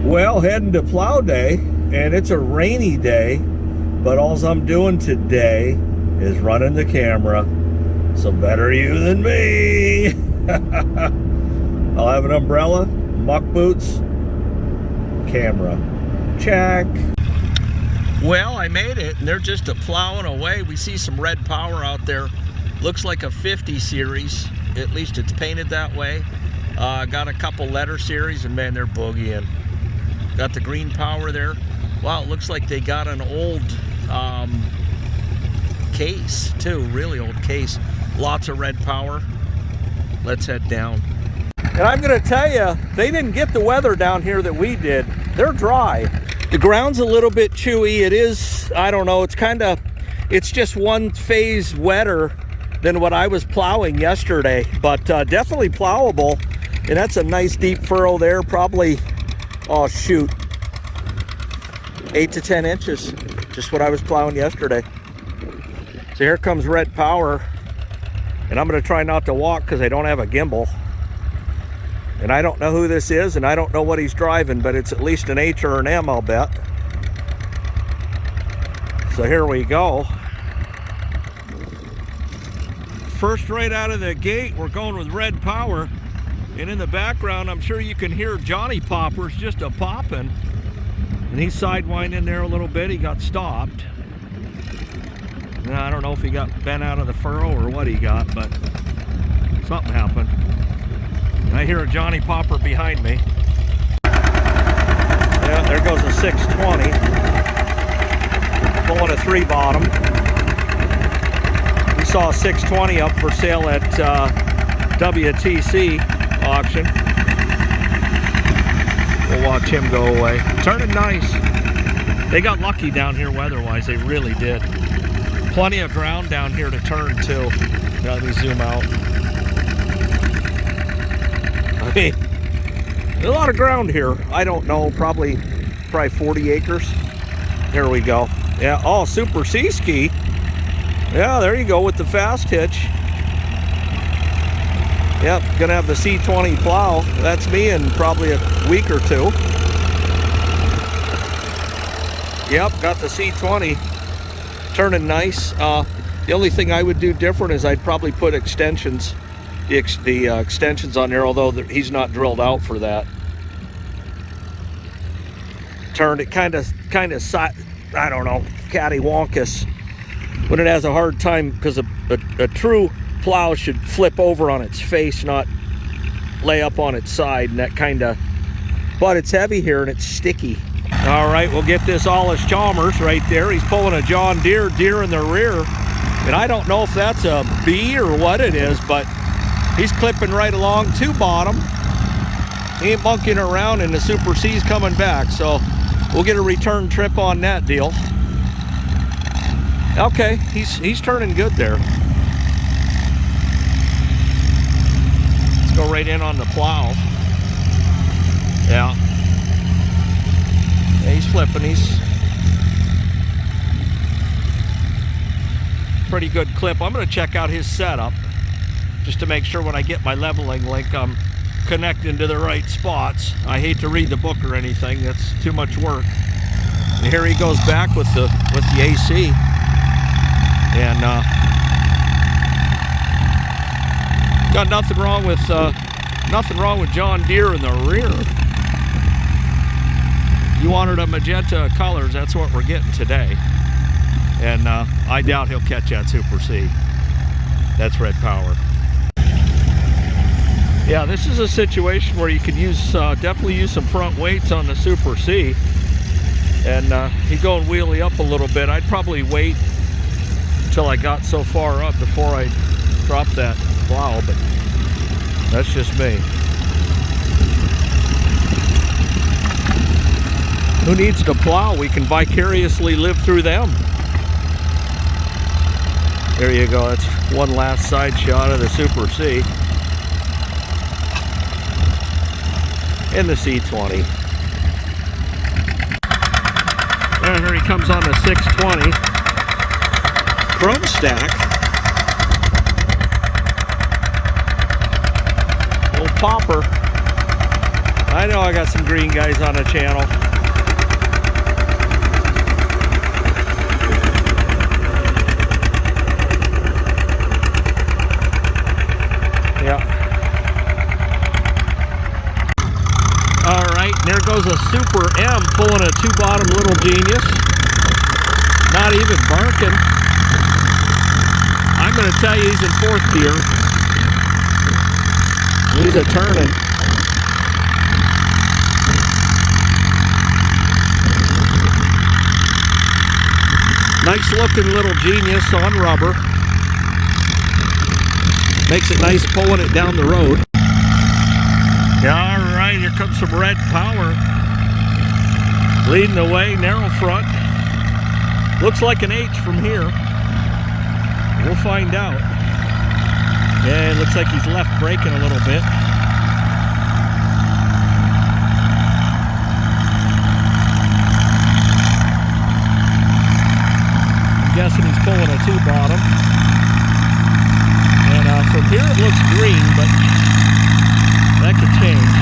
Well, heading to plow day, and it's a rainy day, but all I'm doing today is running the camera. So better you than me. I'll have an umbrella, muck boots, camera. Check. Well, I made it, and they're just plowing away. We see some red power out there. Looks like a 50 series. At least it's painted that way. Got a couple letter series, and man, they're boogieing. Got the green power there. Wow, it looks like they got an old case too, really old case. Lots of red power. Let's head down. And I'm gonna tell you, they didn't get the weather down here that we did. They're dry. The ground's a little bit chewy. It is, I don't know, it's just one phase wetter than what I was plowing yesterday, but definitely plowable. And that's a nice deep furrow there, probably, oh shoot, 8 to 10 inches, just what I was plowing yesterday. So here comes red power, and I'm gonna try not to walk because I don't have a gimbal. And I don't know who this is, and I don't know what he's driving, but it's at least an H or an M, I'll bet. So here we go. First, right out of the gate, we're going with red power. And in the background, I'm sure you can hear Johnny Poppers just popping. And he's sidewinding there a little bit. He got stopped. Now, I don't know if he got bent out of the furrow or what he got, but something happened. And I hear a Johnny Popper behind me. Yeah, there goes a 620. Pulling a 3 bottom. We saw a 620 up for sale at WTC auction. We'll watch him go away. Turning nice. They got lucky down here weather-wise. They really did. Plenty of ground down here to turn too. Now let me zoom out. I mean, there's a lot of ground here. I don't know, probably 40 acres. Here we go. Yeah, oh, Super C-Ski. Yeah, there you go with the fast hitch. Yep, gonna have the C20 plow. That's me in probably a week or two. Yep, got the C20. Turning nice. The only thing I would do different is I'd probably put extensions, the extensions on there, although he's not drilled out for that. Turned it kind of, I don't know, catty-wonkus when it has a hard time, because a true plow should flip over on its face, not lay up on its side, and that kind of, but it's heavy here and it's sticky. All right, we'll get this all as Chalmers right there. He's pulling a John Deere in the rear, and I don't know if that's a B or what it is, but he's clipping right along, 2 bottom. He ain't monkeying around, and the Super C's coming back, so we'll get a return trip on that deal. Okay, he's turning good there. Let's go right in on the plow. Yeah. Yeah, he's flipping. He's pretty good clip. I'm going to check out his setup just to make sure when I get my leveling link I'm connecting to the right spots. I hate to read the book or anything. That's too much work. And here he goes back with the AC. And got nothing wrong with John Deere in the rear. You wanted a magenta colors, that's what we're getting today. And I doubt he'll catch that Super C. That's red power. Yeah, this is a situation where you could use definitely use some front weights on the Super C. And he's going wheelie up a little bit. I'd probably wait until I got so far up before I drop that plow, but that's just me. Who needs to plow? We can vicariously live through them. There you go. That's one last side shot of the Super C. And the C20. And here he comes on the 620. Chrome stack. Old popper. I know I got some green guys on the channel. Yeah. All right, and there goes a Super M pulling a 2-bottom Little Genius. Not even barking. I'm going to tell you he's in 4th gear. He's a turning. Nice looking Little Genius on rubber. Makes it nice pulling it down the road. All right, here comes some red power. Leading the way, narrow front. Looks like an H from here. We'll find out. Yeah, it looks like he's left braking a little bit. I'm guessing he's pulling a 2-bottom. And from here it looks green, but that could change.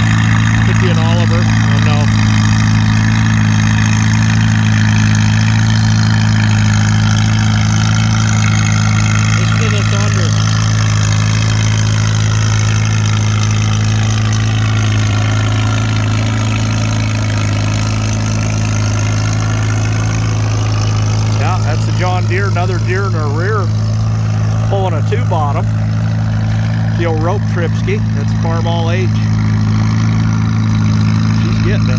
Could be an Oliver. Oh no. Listen to the thunder. Yeah, that's the John Deere. Another Deere in the rear. Pulling a 2-bottom. The old rope tripski. That's Farmall H. She's getting it.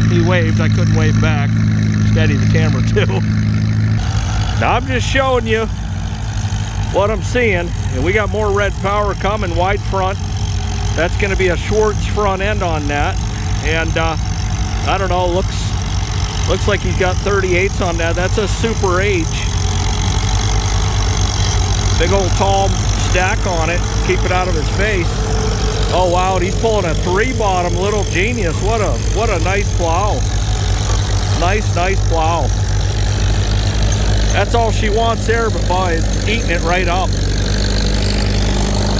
He waved. I couldn't wave back. Steady the camera too. Now I'm just showing you what I'm seeing. And we got more red power coming. Wide front. That's going to be a Schwartz front end on that. And I don't know. Looks like he's got 38s on that. That's a Super H. Big old tall stack on it. Keep it out of his face. Oh wow, and he's pulling a 3-bottom Little Genius. What a nice plow. Nice plow. That's all she wants there, but boy, it's eating it right up.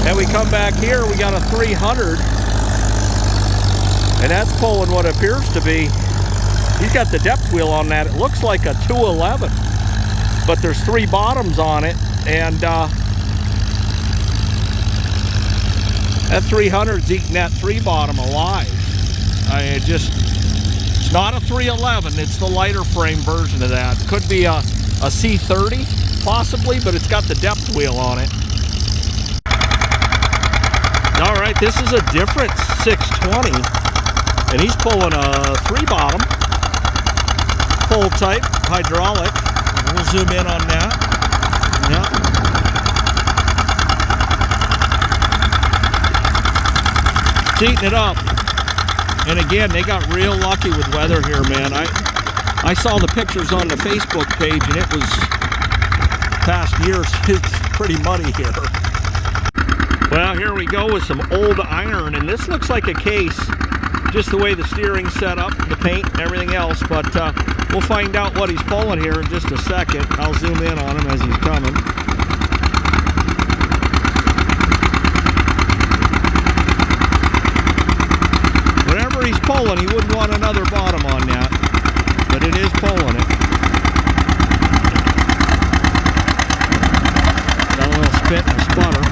And we come back here, we got a 300. And that's pulling what appears to be, he's got the depth wheel on that. It looks like a 211. But there's 3 bottoms on it. And that 300's eating that 3-bottom alive. It's not a 311, it's the lighter frame version of that. Could be a C30, possibly, but it's got the depth wheel on it. All right, this is a different 620, and he's pulling a 3-bottom, full type, hydraulic. We'll zoom in on that. Yeah. It's eating it up. And again, they got real lucky with weather here, man. I saw the pictures on the Facebook page, and it was past years. It's pretty muddy here. Well, here we go with some old iron, and this looks like a case, just the way the steering's set up, the paint and everything else. But we'll find out what he's pulling here in just a second. I'll zoom in on him as he's coming. Whatever he's pulling, he wouldn't want another bottom on that, but it is pulling it. Got a little spit and a sputter.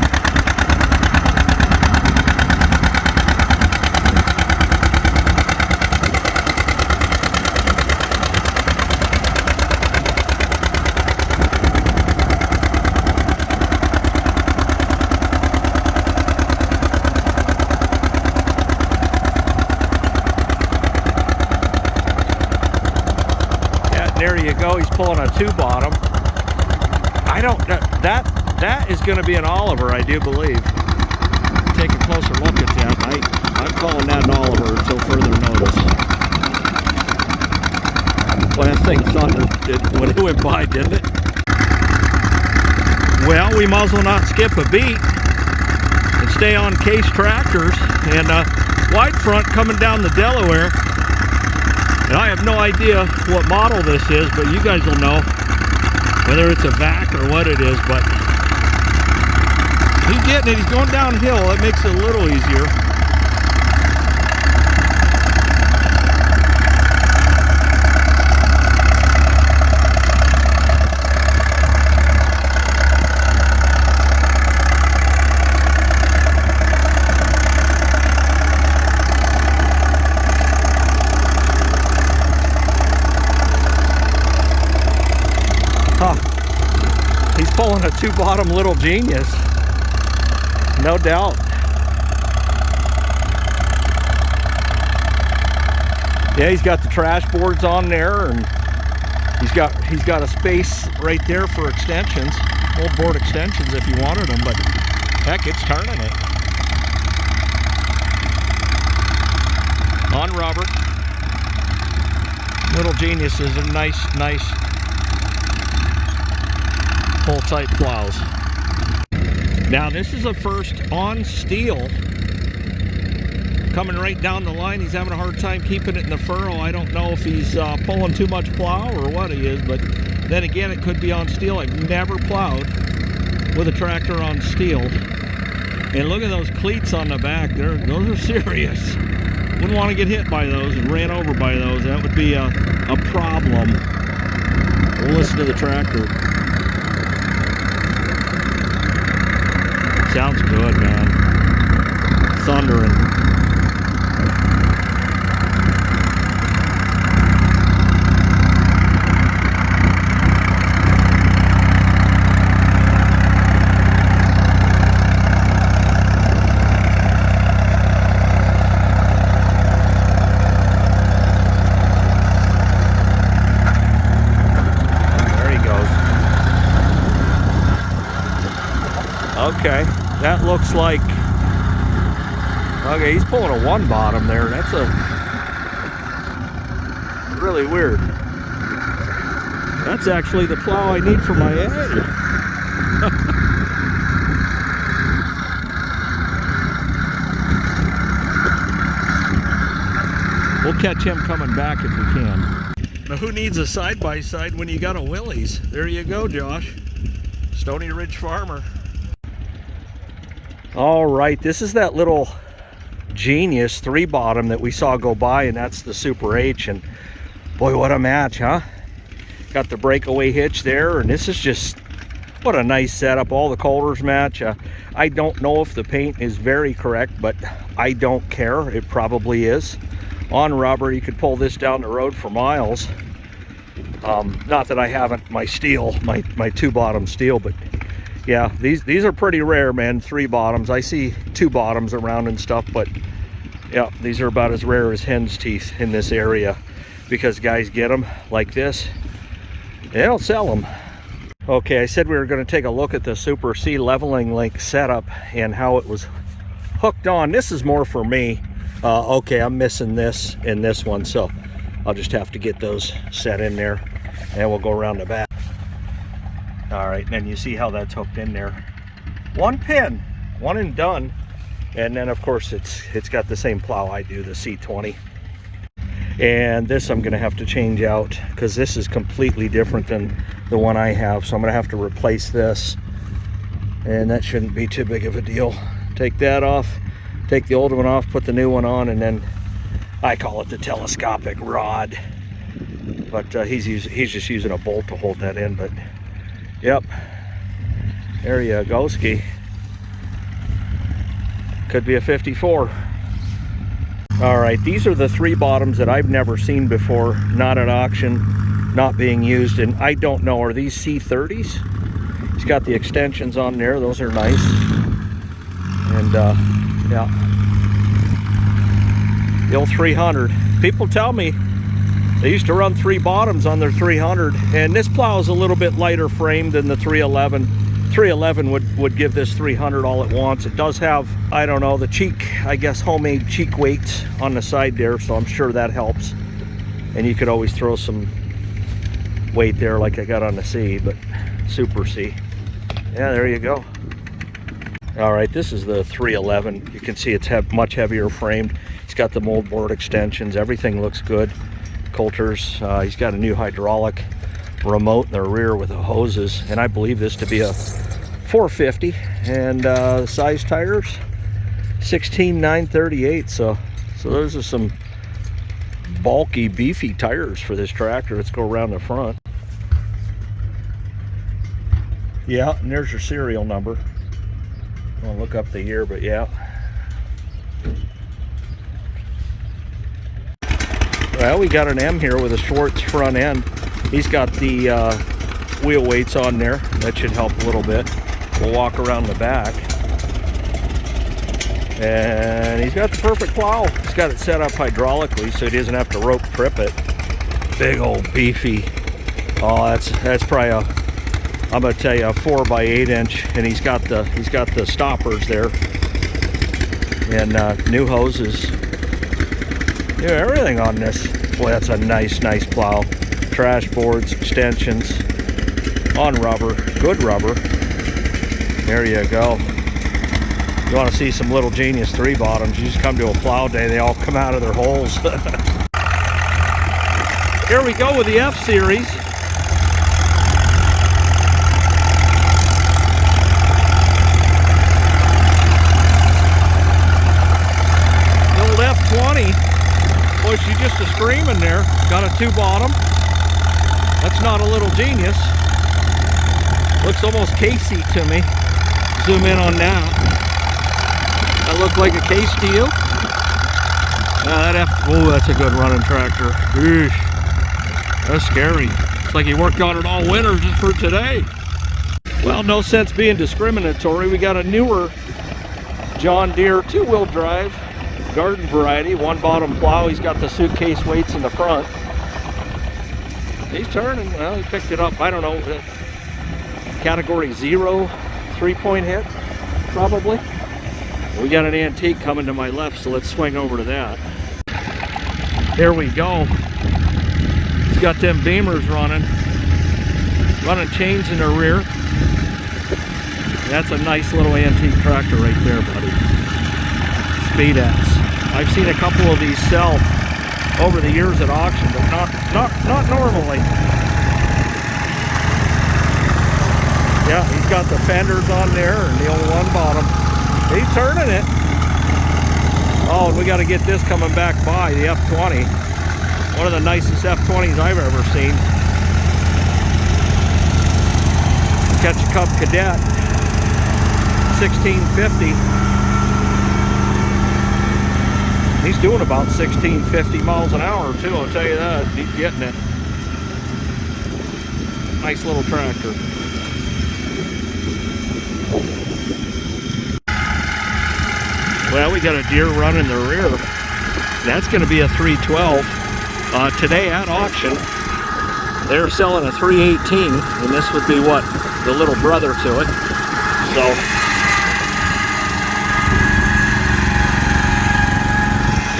There you go, he's pulling a 2-bottom. I don't know, that is going to be an Oliver, I do believe. Take a closer look at that. I'm calling that an Oliver until further notice. Well, that thing thundered when it went by, didn't it? Well, we might as well not skip a beat and stay on Case tractors. And wide front coming down the Delaware. And I have no idea what model this is, but you guys will know whether it's a vac or what it is. But He's getting it. He's going downhill. That makes it a little easier. He's pulling a two-bottom little genius. No doubt. Yeah, he's got the trash boards on there, and he's got a space right there for extensions, old board extensions if you wanted them, but heck, it's turning it. On rubber. Little geniuses are nice pull type plows. Now this is a first on steel. Coming right down the line, he's having a hard time keeping it in the furrow. I don't know if he's pulling too much plow or what he is, but then again, it could be on steel. I've never plowed with a tractor on steel. And look at those cleats on the back. Those are serious. Wouldn't want to get hit by those and ran over by those. That would be a problem. We'll listen to the tractor. Sounds good, man. Thundering. There he goes. Okay. That looks like, okay, he's pulling a one bottom there. That's really weird. That's actually the plow I need for my hay. We'll catch him coming back if we can. Now who needs a side-by-side when you got a Willys? There you go, Josh. Stony Ridge Farmer. All right, this is that little genius 3-bottom that we saw go by, and that's the Super H. And boy, what a match, huh? Got the breakaway hitch there, and this is just, what a nice setup. All the coulters match. I don't know if the paint is very correct, but I don't care. It probably is. On rubber, you could pull this down the road for miles. Not that I haven't my steel, my 2-bottom steel, but yeah, these are pretty rare, man. 3 bottoms. I see 2 bottoms around and stuff, but yeah, these are about as rare as hen's teeth in this area, because guys get them like this. They don't sell them. Okay, I said we were going to take a look at the Super C leveling link setup and how it was hooked on. This is more for me. Okay, I'm missing this and this one, so I'll just have to get those set in there, and we'll go around the back. All right, and then you see how that's hooked in there. 1 pin, 1 and done. And then of course it's got the same plow I do, the C20. And this I'm gonna have to change out because this is completely different than the one I have. So I'm gonna have to replace this. And that shouldn't be too big of a deal. Take that off, take the old one off, put the new one on, and then I call it the telescopic rod. But he's just using a bolt to hold that in, but yep, there you go, ski. Could be a 54. All right, these are the 3 bottoms that I've never seen before, not at auction, not being used, and I don't know, are these C30s? He's got the extensions on there, those are nice. And yeah, the old 300. People tell me they used to run 3 bottoms on their 300, and this plow is a little bit lighter frame than the 311. 311 would give this 300 all it wants. It does have, I don't know, the cheek, I guess homemade cheek weights on the side there, so I'm sure that helps. And you could always throw some weight there like I got on the C, but Super C. Yeah, there you go. All right, this is the 311. You can see it's much heavier framed. It's got the mold board extensions. Everything looks good. Coulters. He's got a new hydraulic remote in the rear with the hoses, and I believe this to be a 450, and size tires 16/938. So those are some bulky, beefy tires for this tractor. Let's go around the front. Yeah, and there's your serial number. I'll look up the year, but yeah. Well, we got an M here with a Schwartz front end. He's got the wheel weights on there. That should help a little bit. We'll walk around the back. And he's got the perfect plow. He's got it set up hydraulically so he doesn't have to rope trip it. Big old beefy. Oh, that's probably a, I'm gonna tell you, a 4x8 inch, and he's got the stoppers there, and new hoses. Yeah, everything on this. Boy, that's a nice plow. Trash boards, extensions, on rubber, good rubber. There you go. You want to see some little genius 3-bottoms, you just come to a plow day, they all come out of their holes. Here we go with the F series. The old F20. Boy, she's just a screaming there. Got a 2-bottom. That's not a little genius. Looks almost casey to me. Zoom in on that. That look like a case to you? Oh, that's a good running tractor. Eesh. That's scary. It's like he worked on it all winter just for today. Well, no sense being discriminatory. We got a newer John Deere 2-wheel drive garden variety, 1-bottom plow. He's got the suitcase weights in the front. He's turning. Well, he picked it up, I don't know, category 0 3-point hit, probably. We got an antique coming to my left, so let's swing over to that. There we go. He's got them beamers running chains in the rear. That's a nice little antique tractor right there, buddy. Speed ass. I've seen a couple of these sell over the years at auction, but not normally. Yeah, he's got the fenders on there and the old 1-bottom. He's turning it. Oh, and we got to get this coming back by, the F20. One of the nicest F20s I've ever seen. Catch a Cub Cadet, 1650. He's doing about 1650 miles an hour too, I'll tell you that. He's getting it. Nice little tractor. Well, we got a Deere run in the rear. That's going to be a 312. Today at auction, they're selling a 318, and this would be what? The little brother to it. So,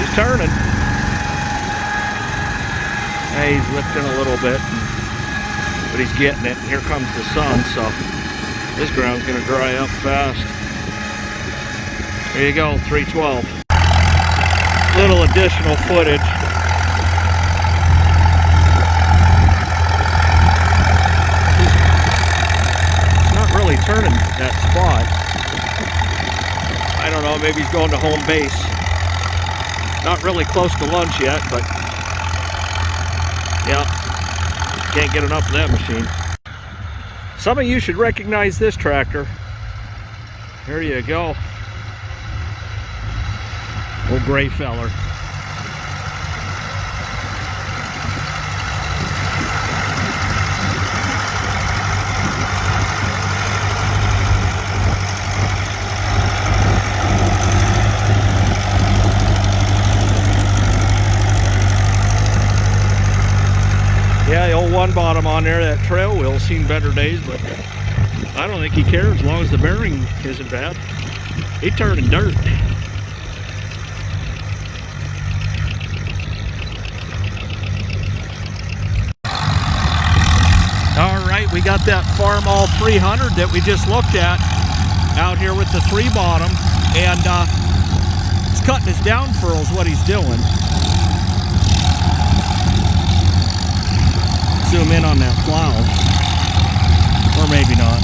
he's turning. Hey, he's lifting a little bit, but he's getting it. Here comes the sun, so this ground's going to dry up fast. There you go, 312. Little additional footage. He's not really turning that spot. I don't know, maybe he's going to home base. Not really close to lunch yet, but yeah, can't get enough of that machine. Some of you should recognize this tractor. There you go. Old gray feller. Yeah, the old 1-bottom on there, that trail wheel's seen better days, but I don't think he cares as long as the bearing isn't bad. He's turning dirt. We got that Farmall 300 that we just looked at out here with the 3-bottom, and he's cutting his down furrows, what he's doing. Zoom in on that plow, or maybe not.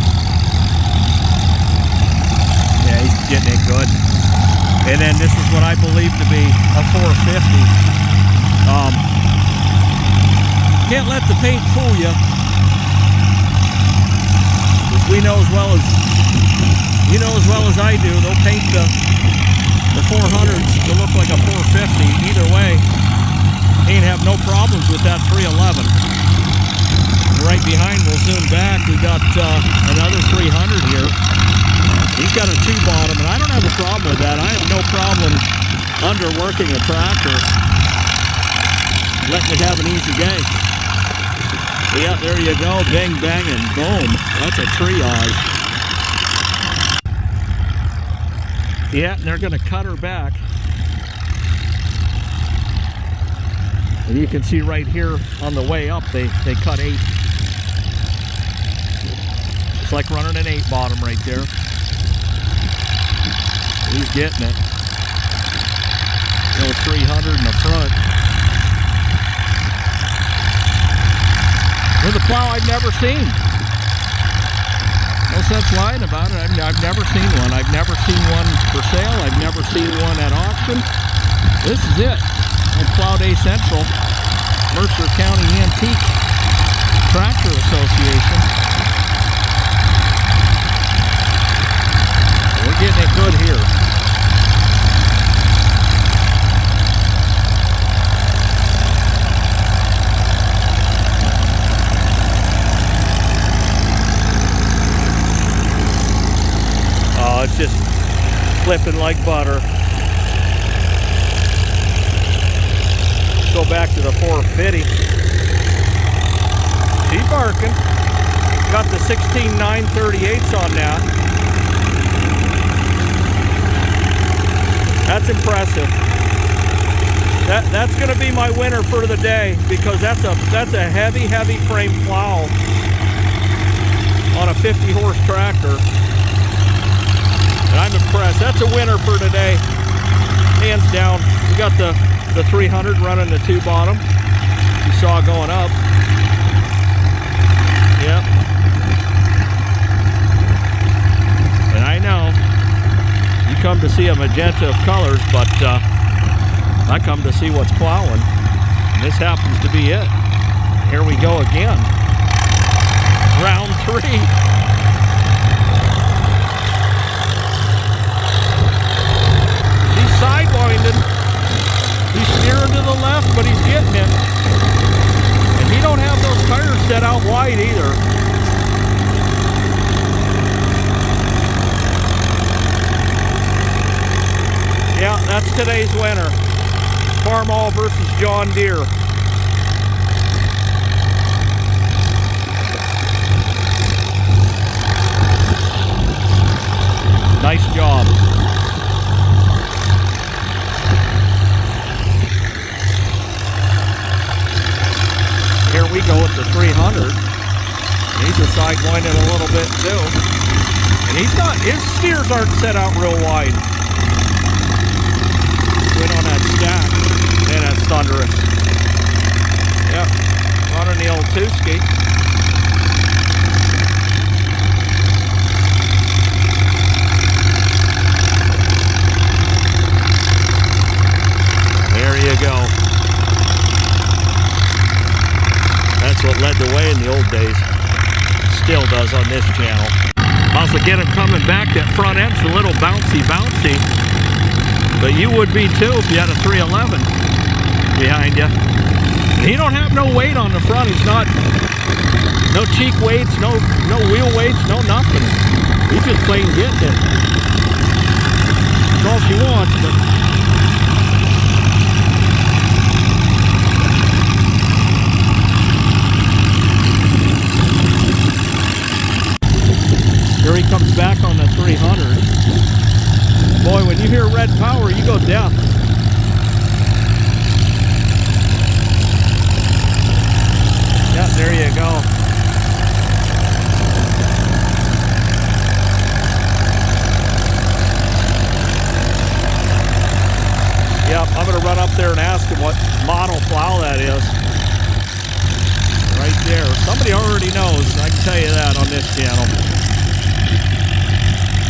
Yeah, he's getting it good. And then this is what I believe to be a 450. Can't let the paint fool you. Because we know as well as, you know as well as I do, they'll paint the 400s to look like a 450. Either way, ain't have no problems with that 311. And right behind, we'll zoom back, we got another 300 here. He's got a 2-bottom, and I don't have a problem with that. I have no problem underworking a tractor, letting it have an easy day. Yeah, there you go, bang, bang, and boom. That's a triage. Yeah, and they're gonna cut her back. And you can see right here on the way up, they cut 8. It's like running an 8-bottom right there. He's getting it. Little 300 in the front. With a plow I've never seen. No sense lying about it. I've never seen one. I've never seen one for sale. I've never seen one at auction. This is it. On Plow Day Central, Mercer County Antique Tractor Association. We're getting it good here. Oh, it's just flipping like butter. Go back to the 450. She's barking. Got the 16.938s on now. That's impressive. That's going to be my winner for the day, because that's a heavy frame plow on a 50-horse tractor. And I'm impressed. That's a winner for today, hands down. We got the 300 running the 2-bottom. You saw going up. Yep. And I know you come to see a magenta of colors, but I come to see what's plowing. And this happens to be it. Here we go again. Round 3. Sidewinding. He's steering to the left, but he's getting it. And he don't have those tires set out wide either. Yeah, that's today's winner. Farmall versus John Deere. Nice job. Here we go with the 300. He's a sidewinding a little bit too. And he's not, his steers aren't set out real wide. Went on that stack. Man, that's thunderous. Yep, running the old 2-ski. There you go. That's what led the way in the old days. Still does on this channel. Also get him coming back. That front end's a little bouncy. But you would be too if you had a 311 behind you. And he don't have no weight on the front. He's not, no cheek weights, no wheel weights, no nothing. He's just plain getting it. That's all she wants, but here he comes back on the 300. Boy, when you hear red power, you go deaf. Yeah, there you go. Yep, I'm going to run up there and ask him what model plow that is. Right there. Somebody already knows, I can tell you that on this channel.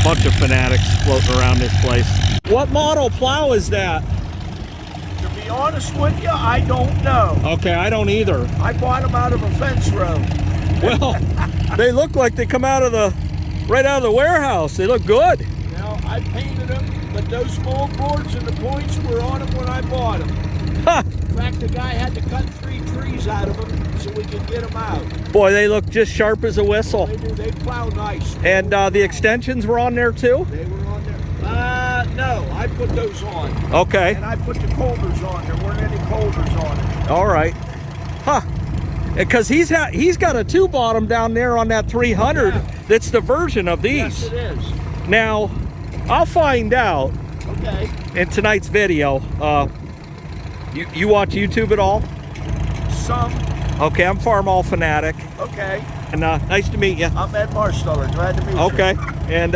Bunch of fanatics floating around this place. What model plow is that? To be honest with you, I don't know. Okay, I don't either. I bought them out of a fence row. Well, they look like they come out of right out of the warehouse. They look good. Now, I painted them, but those mold boards and the points were on them when I bought them. Ha! In fact, the guy had to cut 3 trees out of them so we could get them out. Boy, they look just sharp as a whistle. They do. They plow nice. And the extensions were on there too? They were on there. No, I put those on. Okay. And I put the colders on. There weren't any colders on it. All right. Huh. Because he's got a 2-bottom down there on that 300. Yeah. That's the version of these. Yes, it is. Now, I'll find out Okay. in tonight's video. You watch YouTube at all? Some. Okay, I'm Farmall fanatic. Okay. And nice to meet you. I'm Ed Marsteller. Glad to meet you. Okay. And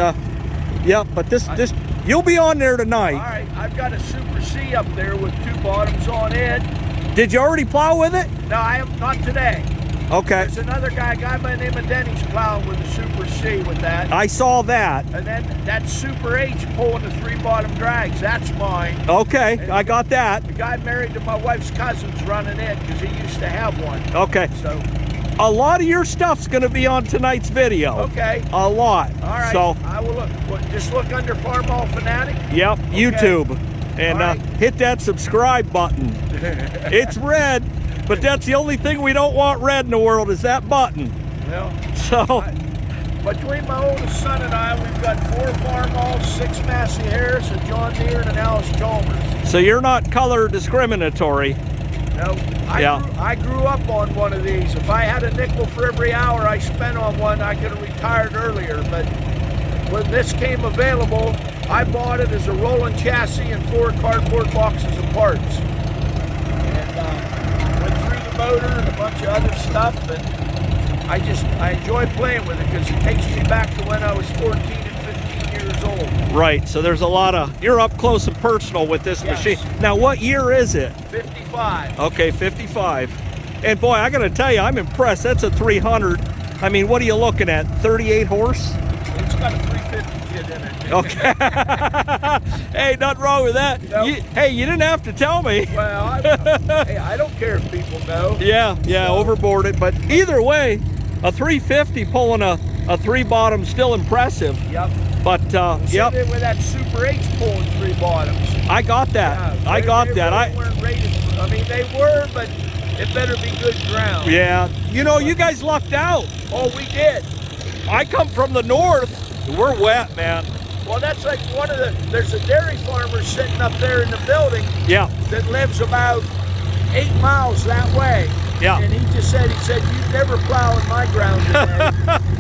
yeah, but this you'll be on there tonight. All right. I've got a Super C up there with 2 bottoms on it. Did you already plow with it? No, I have not today. Okay. There's another guy by the name of Denny's plowing with the Super C with that. I saw that. And then that Super H pulling the 3-bottom drags. That's mine. Okay, I got that. The guy married to my wife's cousin's running it because he used to have one. Okay. So. A lot of your stuff's going to be on tonight's video. Okay. A lot. All right. So I will look. Just look under Farmall Fanatic. Yep. Okay. YouTube. And right. Hit that subscribe button. It's red, but that's the only thing we don't want red in the world is that button. Well, so between my oldest son and I, we've got 4 Farmalls, 6 Massey Harris, a John Deere, and an Alice Chalmers. So you're not color discriminatory. No, I grew up on one of these. If I had a nickel for every hour I spent on one, I could have retired earlier. But when this came available, I bought it as a rolling chassis and 4 cardboard boxes of parts. And went through the motor and a bunch of other stuff. And I enjoy playing with it because it takes me back to when I was 14 and 15 years old. Right, so there's a lot of, you're up close and personal with this machine. Now, what year is it? 55. Okay, 55. And boy, I gotta tell you, I'm impressed. That's a 300. I mean, what are you looking at? 38 horse? It's got a 350 kit in it. Okay. Hey, nothing wrong with that. Nope. Hey, you didn't have to tell me. Well, hey, I don't care if people know. Yeah, overboarded. But either way, a 350 pulling a 3-bottom still impressive. Yep. But yep. With that Super H pulling 3 bottoms. I got that. Yeah, I got that. They weren't rated. I mean, they were, but it better be good ground. Yeah. You know, you guys lucked out. Oh, we did. I come from the north. We're wet, man. Well, that's like there's a dairy farmer sitting up there in the building. Yeah. That lives about 8 miles that way. Yeah. And he said, you'd never plow in my ground today.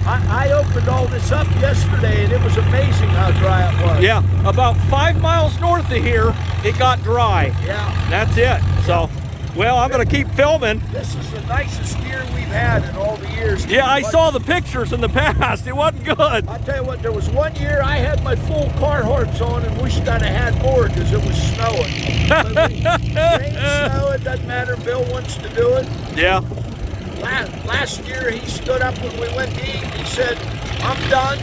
I opened all this up yesterday, and it was amazing how dry it was. Yeah, about 5 miles north of here, it got dry. Yeah. That's it. So, well, I'm going to keep filming. This is the nicest year we've had in all the years. Yeah, I saw the pictures in the past. It wasn't good. I'll tell you what, there was one year I had my full Carhartts on and wished I'd have had more because it was snowing. Rain, snow, it doesn't matter. Bill wants to do it. Yeah. Last year he stood up when we went to eat and he said, I'm done.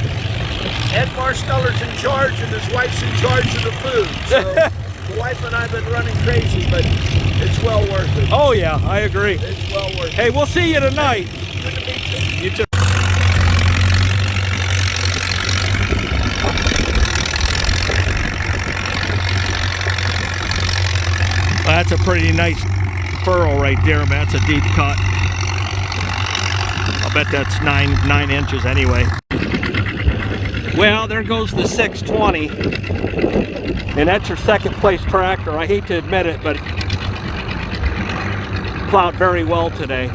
Ed Marsteller's in charge and his wife's in charge of the food. So the wife and I have been running crazy, but it's well worth it. Oh yeah, I agree. It's well worth it. Hey, we'll see you tonight. Good to meet you. You too. Well, that's a pretty nice furrow right there, man. That's a deep cut. I'll bet that's 9 inches anyway. Well, there goes the 620. And that's your second place tractor. I hate to admit it, but plowed very well today.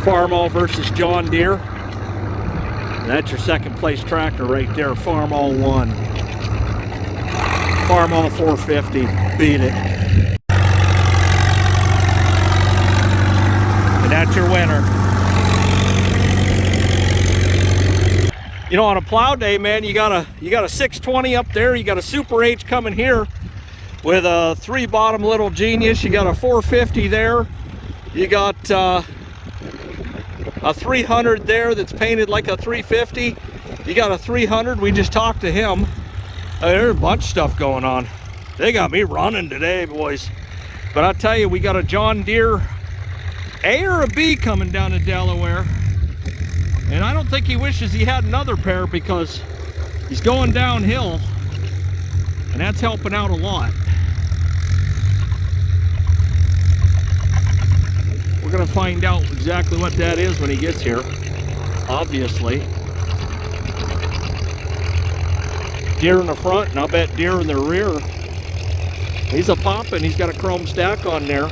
Farmall versus John Deere. And that's your second place tractor right there, Farmall 1. Farmall 450, beat it. And that's your winner. You know, on a plow day, man, you got a 620 up there, you got a Super H coming here with a 3-bottom little Genius, you got a 450 there, you got a 300 there that's painted like a 350, You got a 300, we just talked to him. There's a bunch of stuff going on. They got me running today, boys. But I'll tell you, we got a John Deere A or a B coming down to Delaware. And I don't think he wishes he had another pair because he's going downhill. And that's helping out a lot. We're gonna find out exactly what that is when he gets here, obviously. Deere in the front, and I'll bet Deere in the rear. He's a poppin', he's got a chrome stack on there.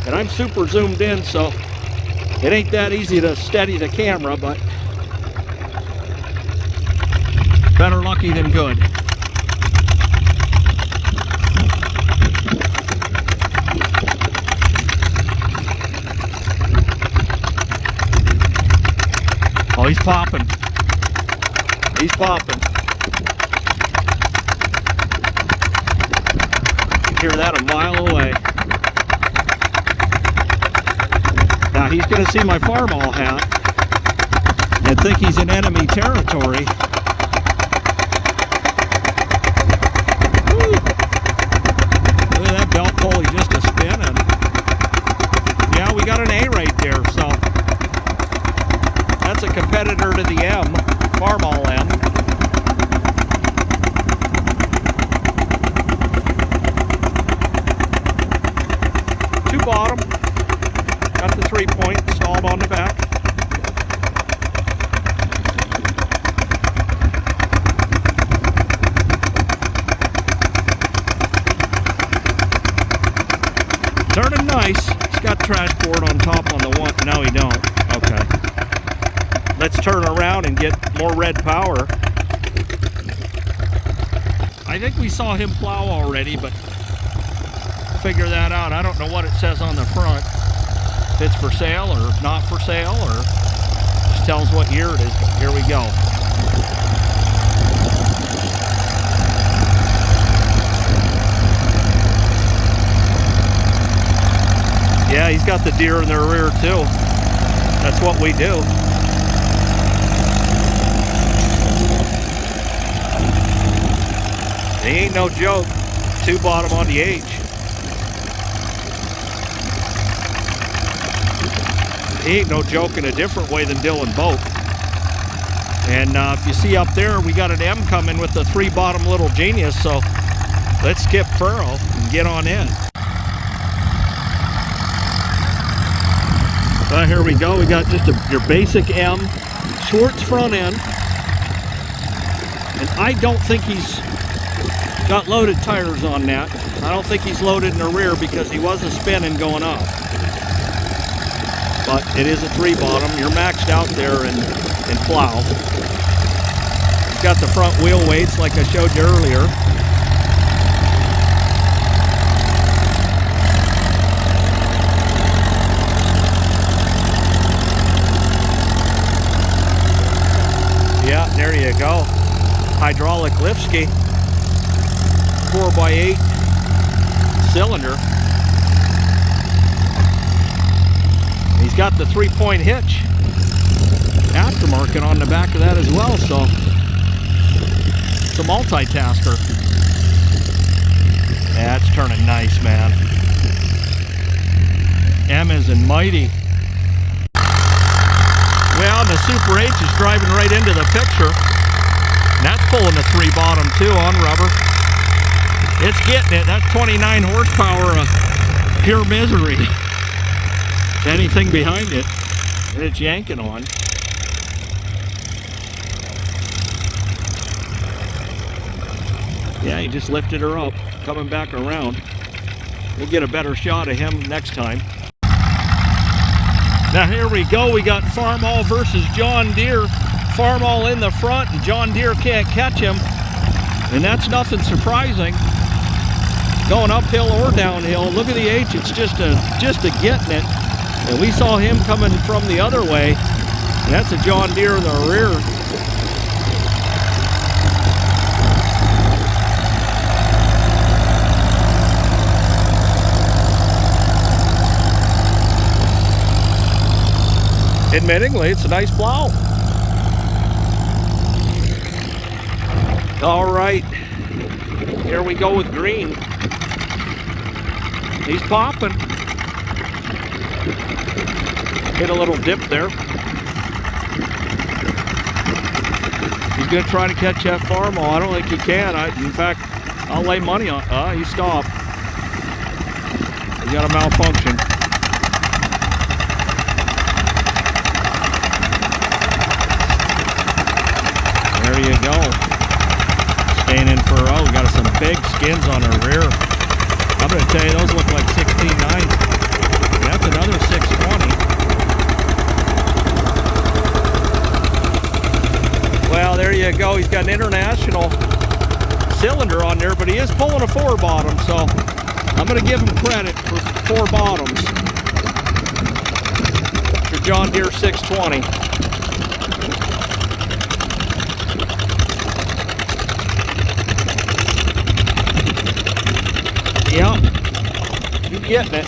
And I'm super zoomed in, so it ain't that easy to steady the camera, but better lucky than good. Oh, he's popping. He's popping. You can hear that a mile away. Now he's going to see my Farmall hat and think he's in enemy territory. Woo. Look at that belt pulley just a spinning. Yeah, we got an A right there, so that's a competitor to the M, Farmall M. Two bottom. Got the 3-point installed on the back. Turning nice. He's got trash board on top on the one. No, he don't. Okay. Let's turn around and get more red power. I think we saw him plow already, but figure that out. I don't know what it says on the front. If it's for sale or not for sale, or just tells what year it is. But here we go. Yeah, he's got the Deere in the rear too. That's what we do. He ain't no joke. Two bottom on the H. He ain't no joke in a different way than Dylan Boat. And if you see up there, we got an M coming with the 3 bottom little genius, so let's skip furrow and get on in. Here we go. We got just your basic M, Schwartz front end. And I don't think he's got loaded tires on that. I don't think he's loaded in the rear because he wasn't spinning going up. But it is a 3 bottom. You're maxed out there in Plow. He's got the front wheel weights like I showed you earlier. Yeah, there you go. Hydraulic lift ski. 4x8 cylinder. He's got the 3-point hitch aftermarket on the back of that as well, so it's a multitasker. Yeah, it's turning nice, man. M is in mighty. Well, the Super H is driving right into the picture. And that's pulling the 3 bottom too on rubber. It's getting it. That's 29 horsepower of pure misery. Anything behind it, and it's yanking on. Yeah, he just lifted her up, coming back around. We'll get a better shot of him next time. Now here we go. We got Farmall versus John Deere. Farmall in the front, and John Deere can't catch him. And that's nothing surprising. Going uphill or downhill. Look at the H. It's just a getting it. And we saw him coming from the other way. And that's a John Deere in the rear. Admittingly, it's a nice plow. All right, here we go with green. He's popping. Hit a little dip there. He's gonna try to catch that Farmall. I don't think he can. In fact, I'll lay money on. He stopped. He got a malfunction. There you go. Staying in for a row. We got some big skins on her rear. I'm going to tell you, those look like 16.9s. That's another 620. Well, there you go. He's got an international cylinder on there, but he is pulling a 4 bottom, so I'm going to give him credit for 4 bottoms for John Deere 620. Yep, you're getting it.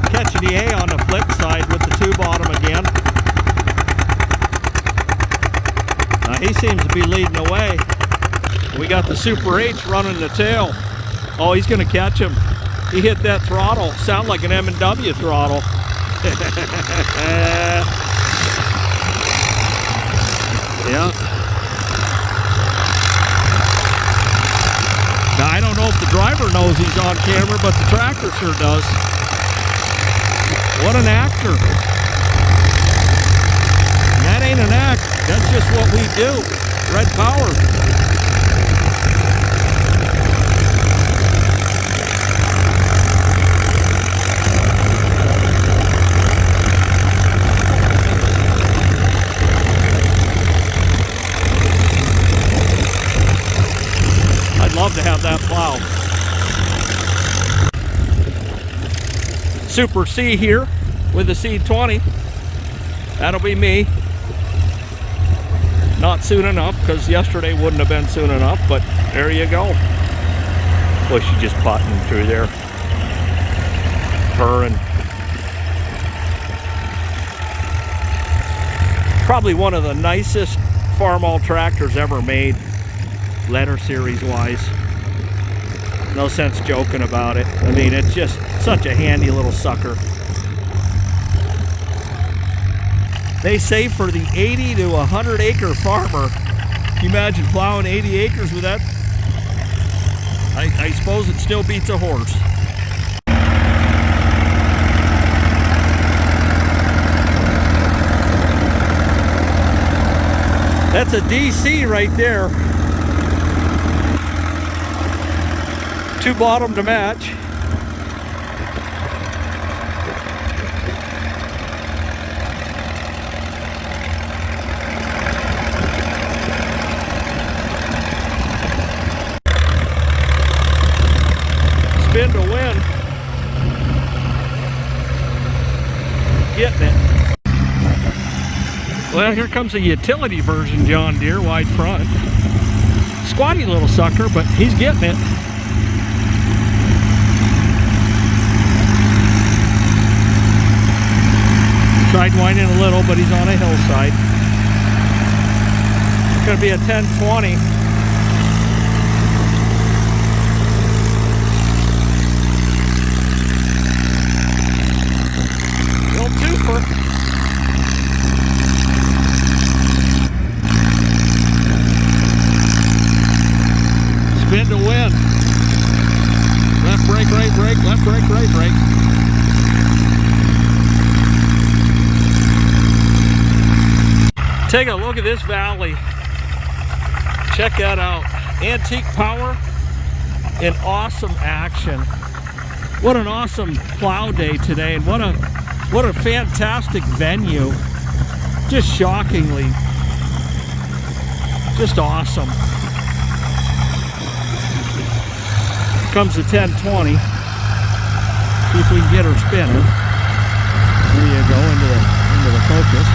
Catching the A on the flip side with the 2 bottom again. Now he seems to be leading the way. We got the Super H running the tail. Oh, he's gonna catch him. He hit that throttle. Sound like an M&W throttle. Yeah. Now, I don't know if the driver knows he's on camera, but the tractor sure does. What an actor. That ain't an act. That's just what we do. Red power. I'd love to have that plow. Super C here with the C20. That'll be me. Not soon enough, because yesterday wouldn't have been soon enough, but there you go. Well, she's just potting through there. Purring. Probably one of the nicest Farmall tractors ever made, letter series wise. No sense joking about it. I mean, it's just such a handy little sucker. They say for the 80 to 100 acre farmer, can you imagine plowing 80 acres with that? I suppose it still beats a horse. That's a DC right there. 2 bottom to match. Spin to win. Getting it. Well, here comes a utility version John Deere, wide front. Squatty little sucker, but he's getting it. Sidewinding a little, but he's on a hillside. It's going to be a 1020. Little twofer. Spin to win. Left brake, right brake, left brake, right brake. Take a look at this valley. Check that out. Antique power in awesome action. What an awesome plow day today, and what a fantastic venue. Just shockingly, just awesome. Here comes the 1020. See if we can get her spinning. There you go, into the focus.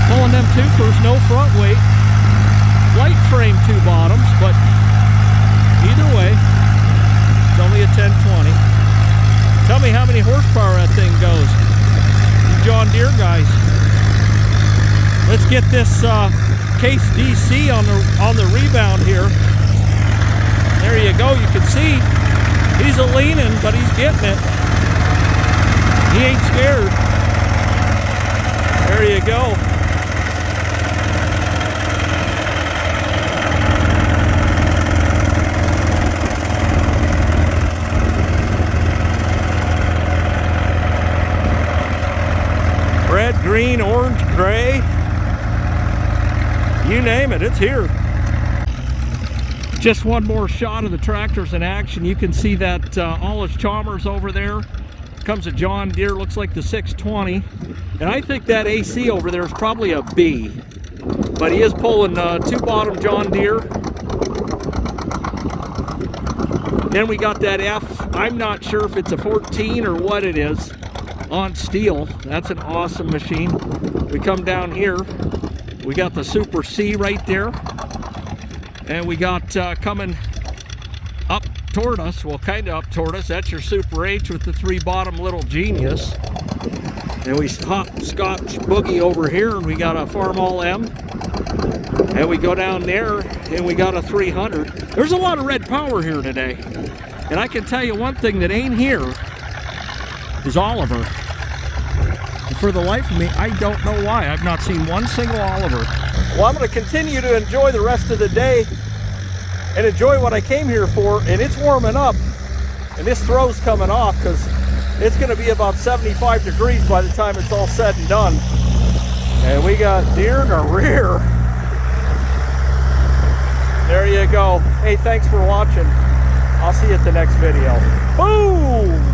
Pulling them twofers, no front weight, light frame 2 bottoms, but either way, it's only a 1020. Tell me how many horsepower that thing goes. You John Deere guys. Let's get this Case DC on the rebound here. There you go. You can see he's a leaning, but he's getting it. He ain't scared. There you go. Red, green, orange, gray. You name it, it's here. Just one more shot of the tractors in action. You can see that all his Chalmers over there. Comes a John Deere, looks like the 620. And I think that AC over there is probably a B. But he is pulling two bottom John Deere. Then we got that F. I'm not sure if it's a 14 or what it is. On steel. That's an awesome machine. We come down here. We got the Super C right there. And we got coming up toward us, well, kind of up toward us, that's your Super H with the three bottom Little Genius. And we hopscotch boogie over here, and we got a Farmall M. And we go down there, and we got a 300. There's a lot of red power here today. And I can tell you one thing that ain't here is Oliver. And for the life of me, I don't know why. I've not seen one single Oliver. Well, I'm going to continue to enjoy the rest of the day and enjoy what I came here for, and it's warming up, and this throw's coming off because it's going to be about 75 degrees by the time it's all said and done. And we got deer in our rear. There you go. Hey, thanks for watching. I'll see you at the next video. Boom!